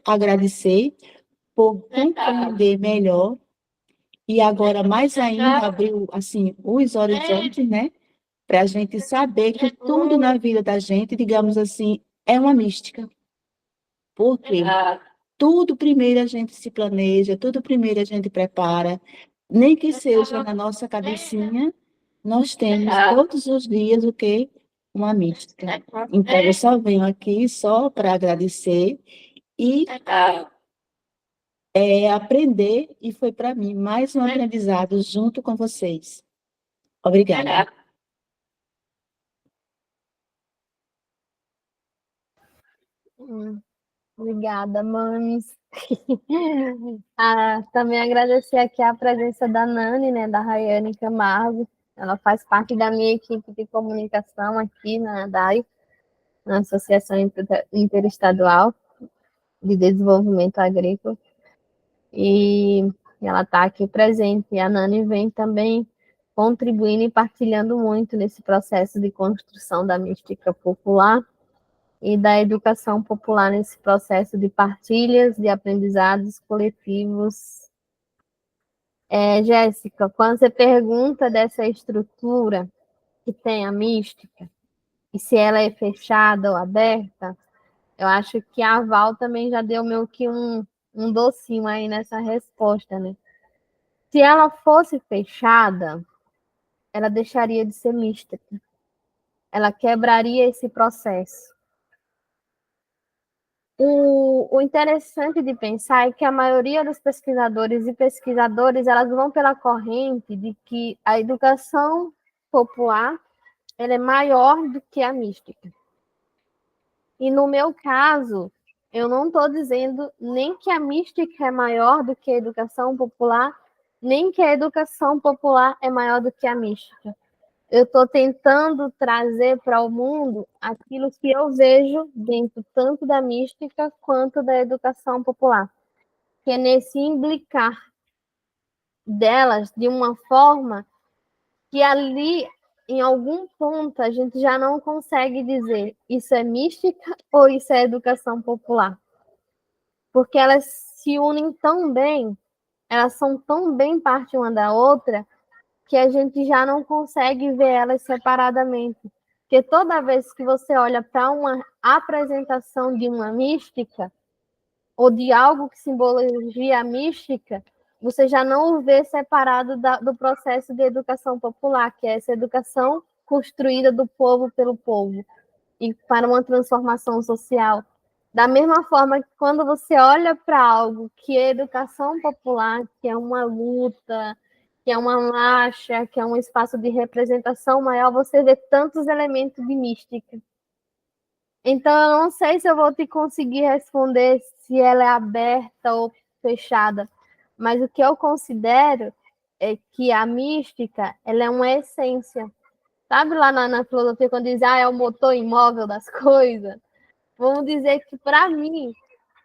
agradecer por compreender melhor e agora mais ainda abriu assim os horizontes, né? Para a gente saber que tudo na vida da gente, digamos assim, é uma mística. Por quê? Tudo primeiro a gente se planeja, tudo primeiro a gente prepara, nem que seja na nossa cabecinha, nós temos todos os dias o quê? Uma mística. Então, eu só venho aqui só para agradecer e aprender, e foi para mim mais um aprendizado junto com vocês. Obrigada. Obrigada, mames. Também agradecer aqui a presença da Nani, né, da Rayane Camargo. Ela faz parte da minha equipe de comunicação aqui na ADAI, na Associação Interestadual de Desenvolvimento Agrícola. E ela está aqui presente. E a Nani vem também contribuindo e partilhando muito nesse processo de construção da mística popular e da educação popular nesse processo de partilhas, de aprendizados coletivos. Jéssica, quando você pergunta dessa estrutura que tem a mística, e se ela é fechada ou aberta, eu acho que a Val também já deu meio que um docinho aí nessa resposta, né? Se ela fosse fechada, ela deixaria de ser mística. Ela quebraria esse processo. O interessante de pensar é que a maioria dos pesquisadores e pesquisadoras, elas vão pela corrente de que a educação popular ela é maior do que a mística. E no meu caso, eu não estou dizendo nem que a mística é maior do que a educação popular, nem que a educação popular é maior do que a mística. Eu estou tentando trazer para o mundo aquilo que eu vejo dentro tanto da mística quanto da educação popular, que é nesse imbricar delas de uma forma que ali, em algum ponto, a gente já não consegue dizer isso é mística ou isso é educação popular. Porque elas se unem tão bem, elas são tão bem parte uma da outra, que a gente já não consegue ver elas separadamente. Porque toda vez que você olha para uma apresentação de uma mística, ou de algo que simbologia a mística, você já não o vê separado do processo de educação popular, que é essa educação construída do povo pelo povo, e para uma transformação social. Da mesma forma que quando você olha para algo que é educação popular, que é uma luta, que é uma marcha, que é um espaço de representação maior, você vê tantos elementos de mística. Então, eu não sei se eu vou te conseguir responder se ela é aberta ou fechada, mas o que eu considero é que a mística ela é uma essência. Sabe lá na filosofia, quando diz é o motor imóvel das coisas? Vamos dizer que, para mim,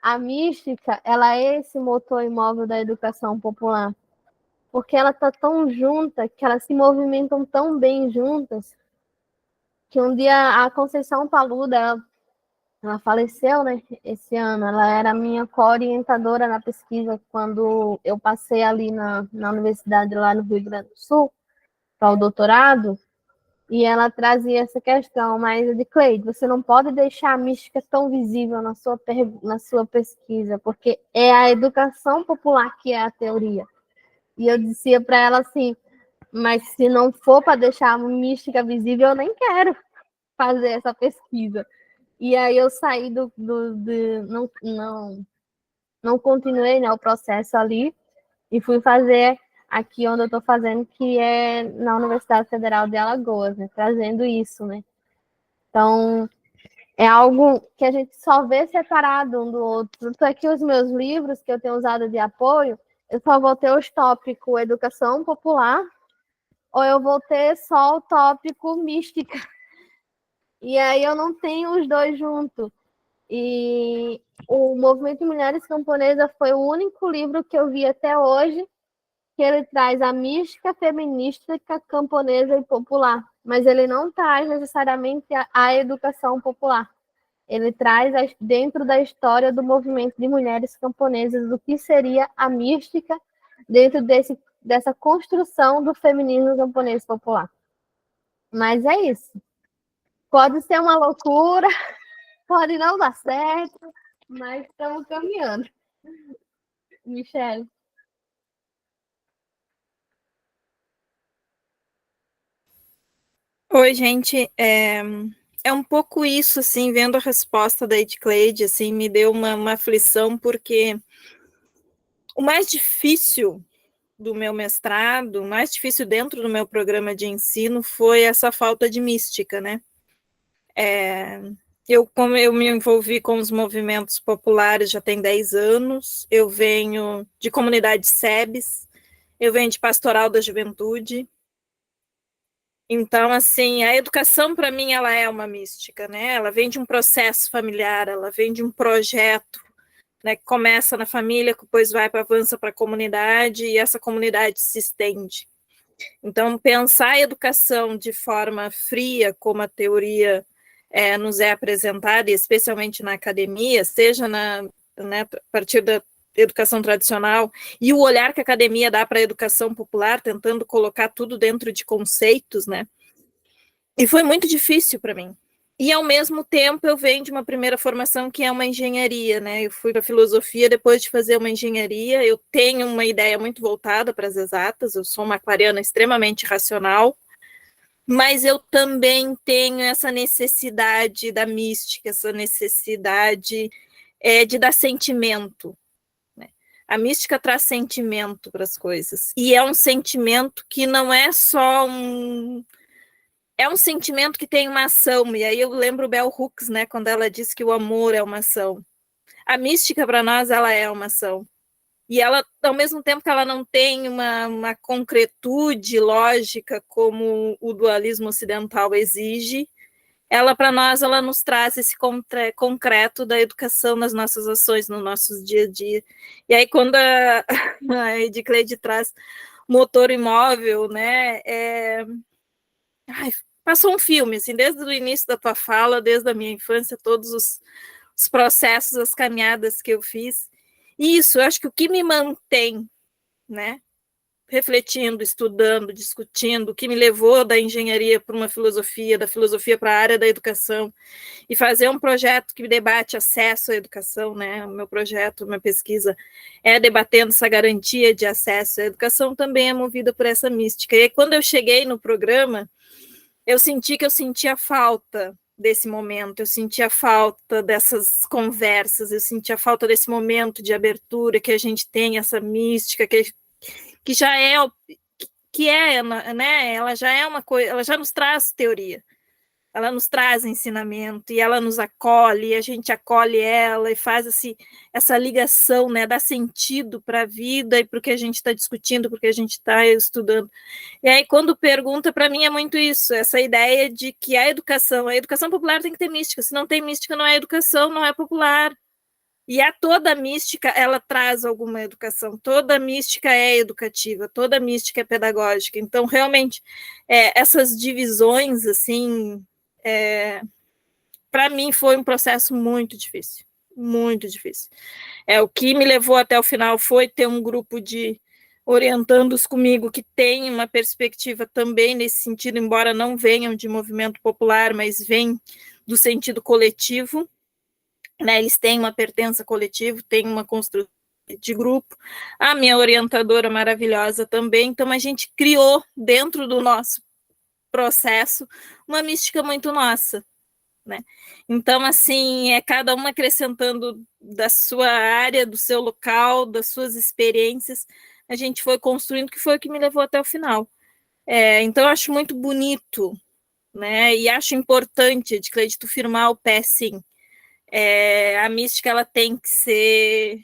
a mística ela é esse motor imóvel da educação popular, porque ela está tão junta, que elas se movimentam tão bem juntas, que um dia a Conceição Paluda, ela faleceu, né, esse ano. Ela era minha co-orientadora na pesquisa quando eu passei ali na universidade lá no Rio Grande do Sul para o doutorado, e ela trazia essa questão, mas de Cleide, você não pode deixar a mística tão visível na sua pesquisa, porque é a educação popular que é a teoria. E eu dizia para ela assim, mas se não for para deixar a mística visível, eu nem quero fazer essa pesquisa. E aí eu saí não continuei, né, o processo ali e fui fazer aqui onde eu estou fazendo, que é na Universidade Federal de Alagoas, né, trazendo isso, né. Então, é algo que a gente só vê separado um do outro. Tanto é que os meus livros que eu tenho usado de apoio, eu só vou ter os tópicos educação popular, ou eu vou ter só o tópico mística. E aí eu não tenho os dois juntos. E o Movimento de Mulheres Camponesas foi o único livro que eu vi até hoje que ele traz a mística feminística camponesa e popular, mas ele não traz necessariamente a educação popular. Ele traz dentro da história do movimento de mulheres camponesas o que seria a mística dentro dessa construção do feminismo camponês popular. Mas é isso. Pode ser uma loucura, pode não dar certo, mas estamos caminhando. Michele. Oi, gente. É um pouco isso, assim, vendo a resposta da Edcleide, assim, me deu uma aflição, porque o mais difícil do meu mestrado, o mais difícil dentro do meu programa de ensino foi essa falta de mística, né? Como eu me envolvi com os movimentos populares já tem 10 anos, eu venho de comunidade SEBS, eu venho de pastoral da juventude. Então, assim, a educação, para mim, ela é uma mística, né? Ela vem de um processo familiar, ela vem de um projeto, né, que começa na família, depois avança para a comunidade, e essa comunidade se estende. Então, pensar a educação de forma fria, como a teoria nos é apresentada, e especialmente na academia, seja a partir da educação tradicional, e o olhar que a academia dá para a educação popular, tentando colocar tudo dentro de conceitos, né? E foi muito difícil para mim. E, ao mesmo tempo, eu venho de uma primeira formação que é uma engenharia, né? Eu fui para filosofia depois de fazer uma engenharia. Eu tenho uma ideia muito voltada para as exatas, eu sou uma aquariana extremamente racional, mas eu também tenho essa necessidade da mística, essa necessidade de dar sentimento. A mística traz sentimento para as coisas. E é um sentimento que não é só é um sentimento que tem uma ação. E aí eu lembro Bell Hooks, né, quando ela diz que o amor é uma ação. A mística, para nós, ela é uma ação. E ela, ao mesmo tempo que ela não tem uma concretude lógica como o dualismo ocidental exige, ela, para nós, ela nos traz esse concreto da educação nas nossas ações, no nosso dia a dia. E aí, quando a Edcleide traz motor imóvel, né, passou um filme, assim, desde o início da tua fala, desde a minha infância, todos os processos, as caminhadas que eu fiz. E isso, eu acho que o que me mantém, né, refletindo, estudando, discutindo, o que me levou da engenharia para uma filosofia, da filosofia para a área da educação, e fazer um projeto que debate acesso à educação, né? O meu projeto, minha pesquisa é debatendo essa garantia de acesso à educação, também é movida por essa mística. E aí, quando eu cheguei no programa, eu sentia falta desse momento, eu sentia falta dessas conversas, eu sentia falta desse momento de abertura, que a gente tem essa mística, que já é, né? Ela já é uma coisa, ela já nos traz teoria, ela nos traz ensinamento, e ela nos acolhe, e a gente acolhe ela e faz essa ligação, né? Dá sentido para a vida e para o que a gente está discutindo, porque a gente está estudando. E aí, quando pergunta, para mim é muito isso, essa ideia de que a educação popular tem que ter mística, se não tem mística não é educação, não é popular. E toda mística, ela traz alguma educação, toda mística é educativa, toda mística é pedagógica. Então, realmente, essas divisões, assim, para mim foi um processo muito difícil, muito difícil. O que me levou até o final foi ter um grupo de orientandos comigo que tem uma perspectiva também nesse sentido, embora não venham de movimento popular, mas vêm do sentido coletivo, né? Eles têm uma pertença coletiva, têm uma construção de grupo. A minha orientadora maravilhosa também, então a gente criou dentro do nosso processo uma mística muito nossa, né? Então, assim, cada uma acrescentando da sua área, do seu local, das suas experiências, a gente foi construindo, que foi o que me levou até o final. Então, eu acho muito bonito, né? E acho importante, Edcleide, tu firmar o pé, sim. A mística, ela tem que ser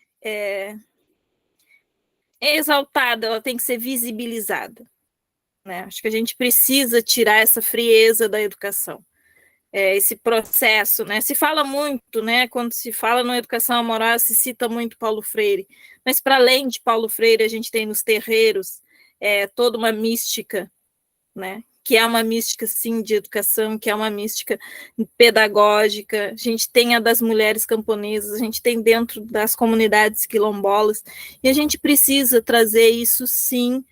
exaltada, ela tem que ser visibilizada, né? Acho que a gente precisa tirar essa frieza da educação. Esse processo, né? Se fala muito, né? Quando se fala na educação amorosa, se cita muito Paulo Freire, mas para além de Paulo Freire, a gente tem nos terreiros toda uma mística, né? Que é uma mística, sim, de educação, que é uma mística pedagógica. A gente tem a das mulheres camponesas, a gente tem dentro das comunidades quilombolas, e a gente precisa trazer isso, sim,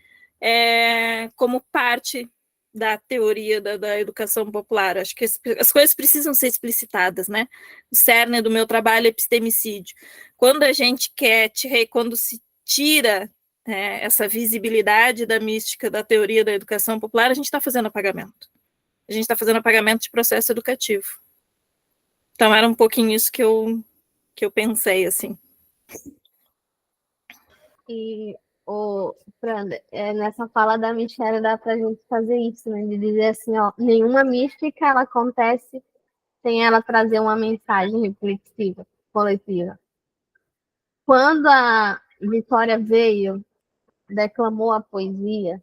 como parte da teoria da educação popular. Acho que as coisas precisam ser explicitadas, né? O cerne do meu trabalho é epistemicídio. Quando a gente quando se tira essa visibilidade da mística, da teoria da educação popular, a gente está fazendo apagamento. A gente está fazendo apagamento de processo educativo. Então, era um pouquinho isso que eu pensei, assim. E, Pranda, nessa fala da Michelle dá para a gente fazer isso, né? De dizer assim, ó, nenhuma mística ela acontece sem ela trazer uma mensagem reflexiva, coletiva. Quando a Vitória veio, declamou a poesia,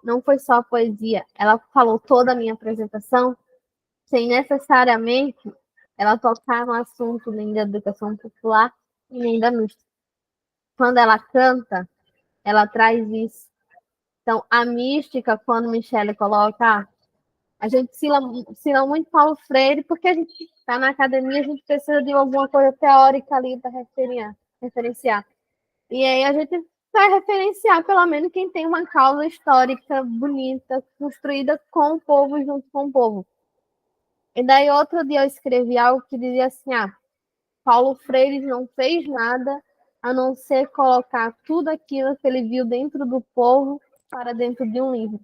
não foi só a poesia, ela falou toda a minha apresentação, sem necessariamente ela tocar no assunto nem da educação popular e nem da mística. Quando ela canta, ela traz isso. Então, a mística, quando Michelle coloca, a gente cila muito Paulo Freire, porque a gente está na academia, a gente precisa de alguma coisa teórica ali para referenciar. E aí a gente vai referenciar, pelo menos, quem tem uma causa histórica bonita, construída com o povo, junto com o povo. E daí, outro dia, eu escrevi algo que dizia assim, Paulo Freire não fez nada a não ser colocar tudo aquilo que ele viu dentro do povo para dentro de um livro.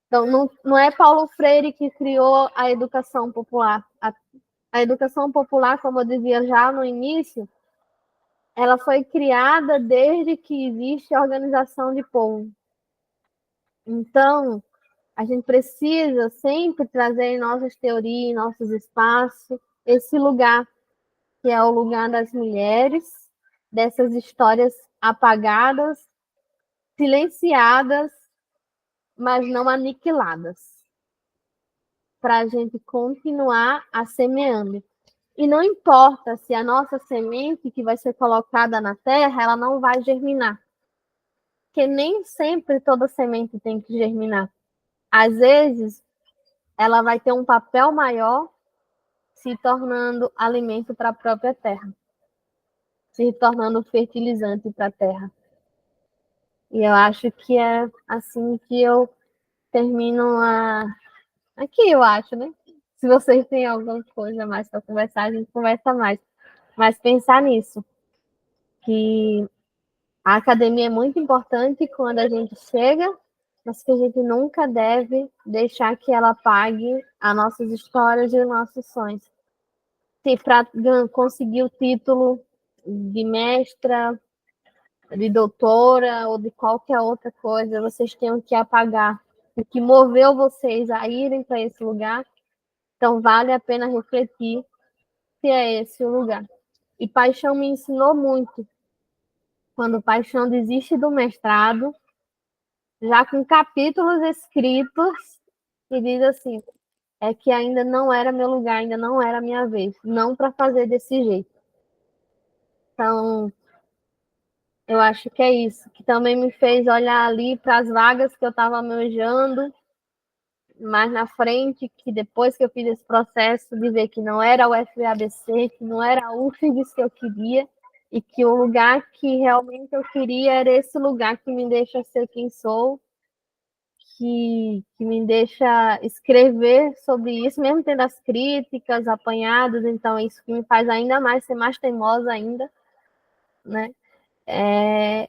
Então, não é Paulo Freire que criou a educação popular. A educação popular, como eu dizia já no início, ela foi criada desde que existe a organização de povo. Então, a gente precisa sempre trazer em nossas teorias, em nossos espaços, esse lugar, que é o lugar das mulheres, dessas histórias apagadas, silenciadas, mas não aniquiladas, para a gente continuar a semeando. E não importa se a nossa semente que vai ser colocada na terra, ela não vai germinar. Porque nem sempre toda semente tem que germinar. Às vezes, ela vai ter um papel maior, se tornando alimento para a própria terra, se tornando fertilizante para a terra. E eu acho que é assim que eu termino aqui, eu acho, né? Se vocês têm alguma coisa mais para conversar, a gente conversa mais. Mas pensar nisso, que a academia é muito importante quando a gente chega, mas que a gente nunca deve deixar que ela apague as nossas histórias e os nossos sonhos. Se para conseguir o título de mestra, de doutora ou de qualquer outra coisa, vocês tenham que apagar o que moveu vocês a irem para esse lugar, então vale a pena refletir se é esse o lugar. E Paixão me ensinou muito. Quando Paixão desiste do mestrado, já com capítulos escritos, e diz assim, é que ainda não era meu lugar, ainda não era minha vez, não para fazer desse jeito. Então, eu acho que é isso, que também me fez olhar ali para as vagas que eu estava almejando, mais na frente, que depois que eu fiz esse processo de ver que não era o FABC, que não era a UFRGS que eu queria, e que o lugar que realmente eu queria era esse lugar que me deixa ser quem sou, que me deixa escrever sobre isso, mesmo tendo as críticas, apanhadas, então isso que me faz ainda mais ser mais teimosa ainda, né? É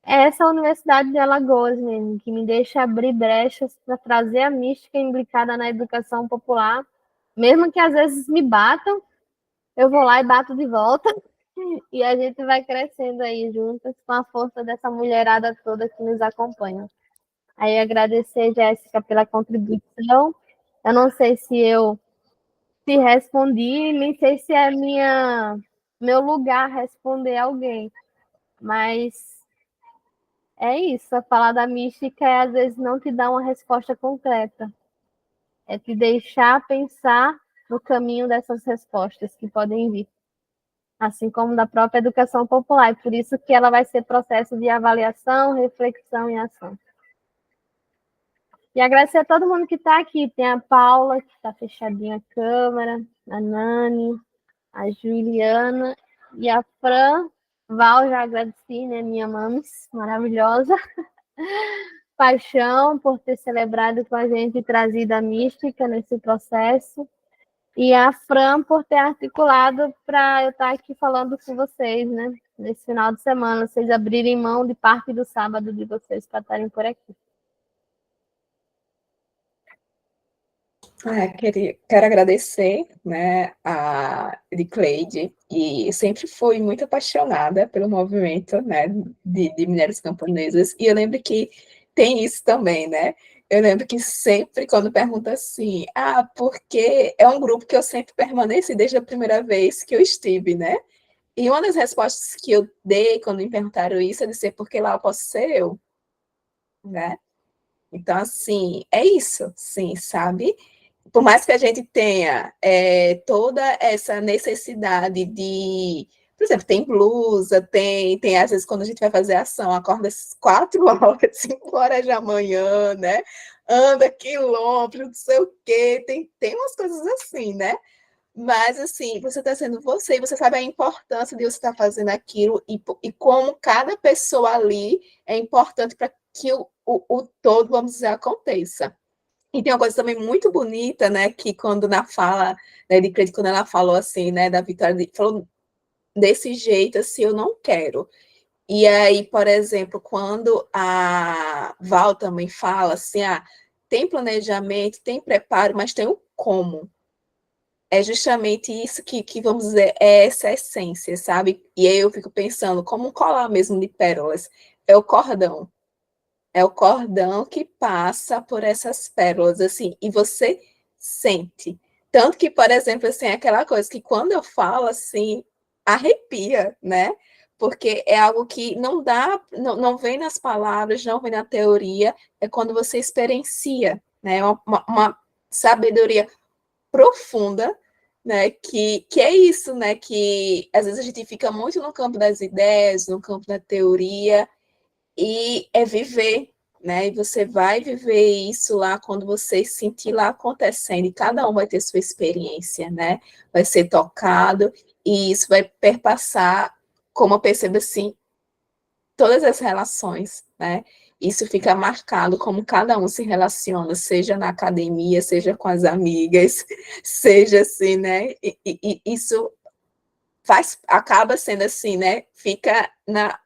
essa universidade de Alagoas mesmo, que me deixa abrir brechas para trazer a mística implicada na educação popular, mesmo que às vezes me batam, eu vou lá e bato de volta, e a gente vai crescendo aí juntas com a força dessa mulherada toda que nos acompanha. Aí agradecer, Jéssica, pela contribuição. Eu não sei se eu te respondi, nem sei se é meu lugar responder alguém, mas é isso. A falar da mística é, às vezes, não te dar uma resposta concreta. É te deixar pensar no caminho dessas respostas que podem vir. Assim como da própria educação popular. E por isso que ela vai ser processo de avaliação, reflexão e ação. E agradecer a todo mundo que está aqui. Tem a Paula, que está fechadinha a câmera, a Nani, a Juliana e a Fran. Val, já agradeci, né? Minha mames, maravilhosa. Paixão por ter celebrado com a gente e trazido a mística nesse processo. E a Fran por ter articulado para eu estar aqui falando com vocês, né? Nesse final de semana, vocês abrirem mão de parte do sábado de vocês para estarem por aqui. Quero agradecer, né, a Edicleide, e sempre fui muito apaixonada pelo movimento, né, de mulheres camponesas, e eu lembro que tem isso também, né? Eu lembro que sempre, quando pergunta assim, porque é um grupo que eu sempre permaneci desde a primeira vez que eu estive, né? E uma das respostas que eu dei quando me perguntaram isso é dizer, porque lá eu posso ser eu, né? Então, assim, é isso, sim, sabe? Por mais que a gente tenha toda essa necessidade de, por exemplo, tem blusa, tem às vezes quando a gente vai fazer ação, acorda às 4 horas, 5 horas da manhã, né? Anda quilômetros, não sei o quê, tem umas coisas assim, né? Mas, assim, você está sendo você, e você sabe a importância de você estar fazendo aquilo e como cada pessoa ali é importante para que o todo, vamos dizer, aconteça. E tem uma coisa também muito bonita, né, que quando na fala, né, de Cleide, quando ela falou assim, né, da Vitória, falou desse jeito, assim, eu não quero. E aí, por exemplo, quando a Val também fala assim, tem planejamento, tem preparo, mas tem o como. É justamente isso que vamos dizer, é essa essência, sabe? E aí eu fico pensando, como um colar mesmo de pérolas, é o cordão. É o cordão que passa por essas pérolas, assim, e você sente. Tanto que, por exemplo, assim, é aquela coisa que quando eu falo, assim, arrepia, né? Porque é algo que não dá, não vem nas palavras, não vem na teoria, é quando você experiencia, né? Uma sabedoria profunda, né? Que é isso, né? Que às vezes a gente fica muito no campo das ideias, no campo da teoria, e é viver, né? E você vai viver isso lá quando você sentir lá acontecendo, e cada um vai ter sua experiência, né? Vai ser tocado, e isso vai perpassar, como eu percebo assim, todas as relações, né? Isso fica marcado como cada um se relaciona, seja na academia, seja com as amigas, seja assim, né? E isso acaba sendo assim, né?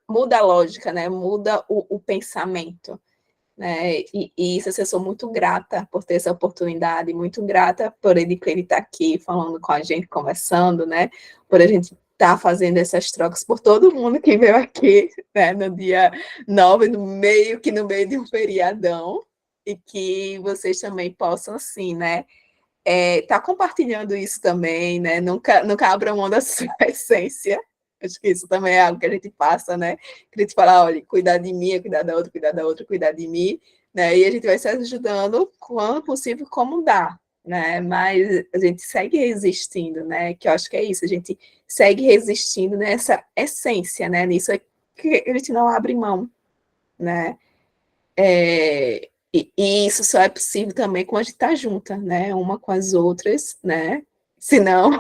Muda a lógica, né? Muda o pensamento, né? E isso, assim, eu sou muito grata por ter essa oportunidade, muito grata por ele estar aqui falando com a gente, conversando, né? Por a gente estar fazendo essas trocas, por todo mundo que veio aqui, né? No dia 9, no meio de um feriadão, e que vocês também possam, assim, né? Tá compartilhando isso também, né? Nunca abra mão da sua essência. Acho que isso também é algo que a gente passa, né? Que a gente fala, olha, cuidar de mim, cuidar da outra, cuidar de mim, né? E a gente vai se ajudando quando possível, como dá, né? Mas a gente segue resistindo, né? Que eu acho que é isso, a gente segue resistindo nessa essência, né? Nisso é que a gente não abre mão, né? E isso só é possível também quando a gente está junta, né? Uma com as outras, né? Senão,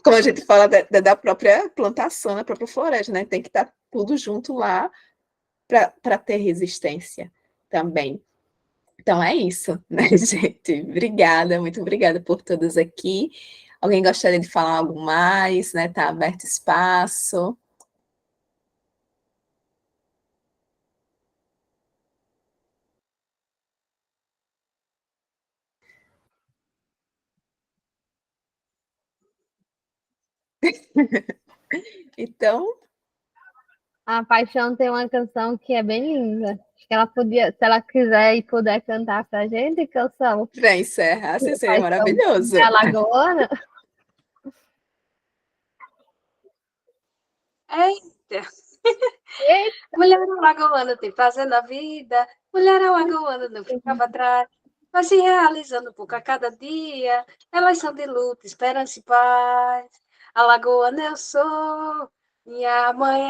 como a gente fala da própria plantação, da própria floresta, né? Tem que estar tudo junto lá para ter resistência também. Então é isso, né, gente? Obrigada, muito obrigada por todos aqui. Alguém gostaria de falar algo mais, né? Tá aberto espaço. Então, A Paixão tem uma canção que é bem linda. Acho que ela podia, se ela quiser e puder cantar pra gente, canção. para encerrar, assim, seria Paixão maravilhoso. é alagoana. Eita! Eita, Mulher alagoana tem prazer na vida, mulher alagoana não fica para trás, vai se realizando um pouco a cada dia, elas são de luta, esperança e paz. Alagoana eu sou, minha mãe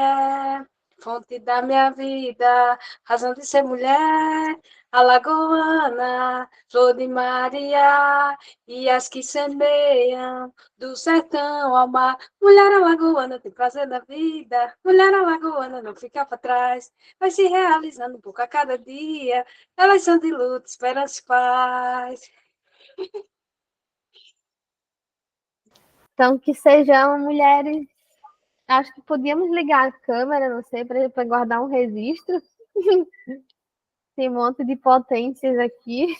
é fonte da minha vida, razão de ser mulher, alagoana, flor de Maria, e as que semeiam do sertão ao mar. Mulher alagoana tem prazer na vida, mulher alagoana não fica para trás, vai se realizando um pouco a cada dia, elas são de luta, esperança e paz. então que sejam mulheres. Acho que podíamos ligar a câmera, não sei, para guardar um registro. Tem um monte de potências aqui.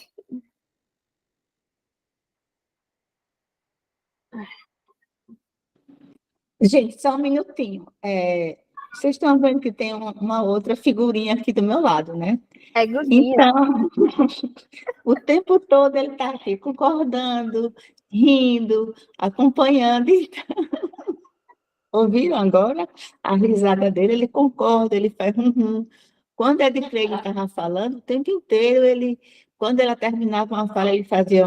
Gente, só um minutinho. Vocês estão vendo que tem uma outra figurinha aqui do meu lado, né? É Guguinha. Então, o tempo todo ele está aqui concordando, rindo, acompanhando. Então, ouviram agora a risada dele? Ele concorda, ele faz Quando a Edcleide estava falando, o tempo inteiro quando ela terminava uma fala, ele fazia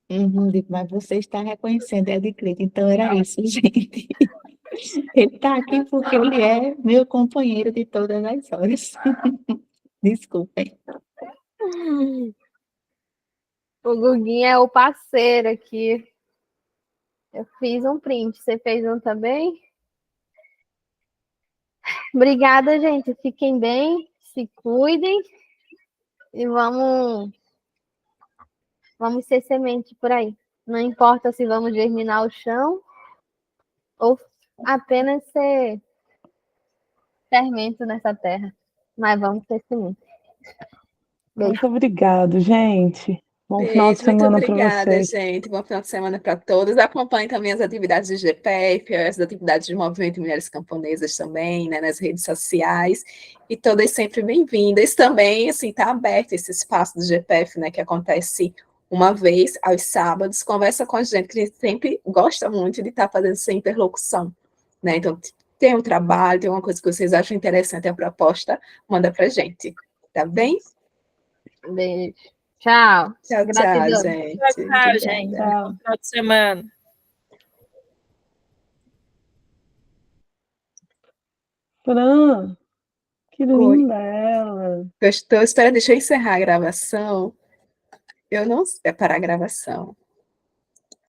Digo, mas você está reconhecendo a Edcleide, então era isso, gente. Ele está aqui porque ele é meu companheiro de todas as horas. Desculpem. O Guguinha é o parceiro aqui. Eu fiz um print, você fez um também? Obrigada, gente. Fiquem bem, se cuidem e vamos ser semente por aí. Não importa se vamos germinar o chão ou apenas ser fermento nessa terra, mas vamos ser semente. Beijo. Muito obrigado, gente. Bom final de Beijo, muito semana para obrigada, vocês. gente. Bom final de semana para todos. Acompanhem também as atividades do GPF, as atividades do Movimento de Mulheres Camponesas também, né, nas redes sociais. E todas sempre bem-vindas. Também, assim, está aberto esse espaço do GPF, né, que acontece uma vez aos sábados. Conversa com a gente, que a gente sempre gosta muito de estar fazendo essa interlocução, né? Então, tem um trabalho, tem uma coisa que vocês acham interessante a proposta, manda para a gente, tá bem? Beijo. Tchau. Tchau, Gratidão. gente. Tchau, gente. Tchau. Final de semana. Fran, que Oi. linda ela. Gostou? Espera, deixa eu encerrar a gravação. Eu não sei. É para a gravação.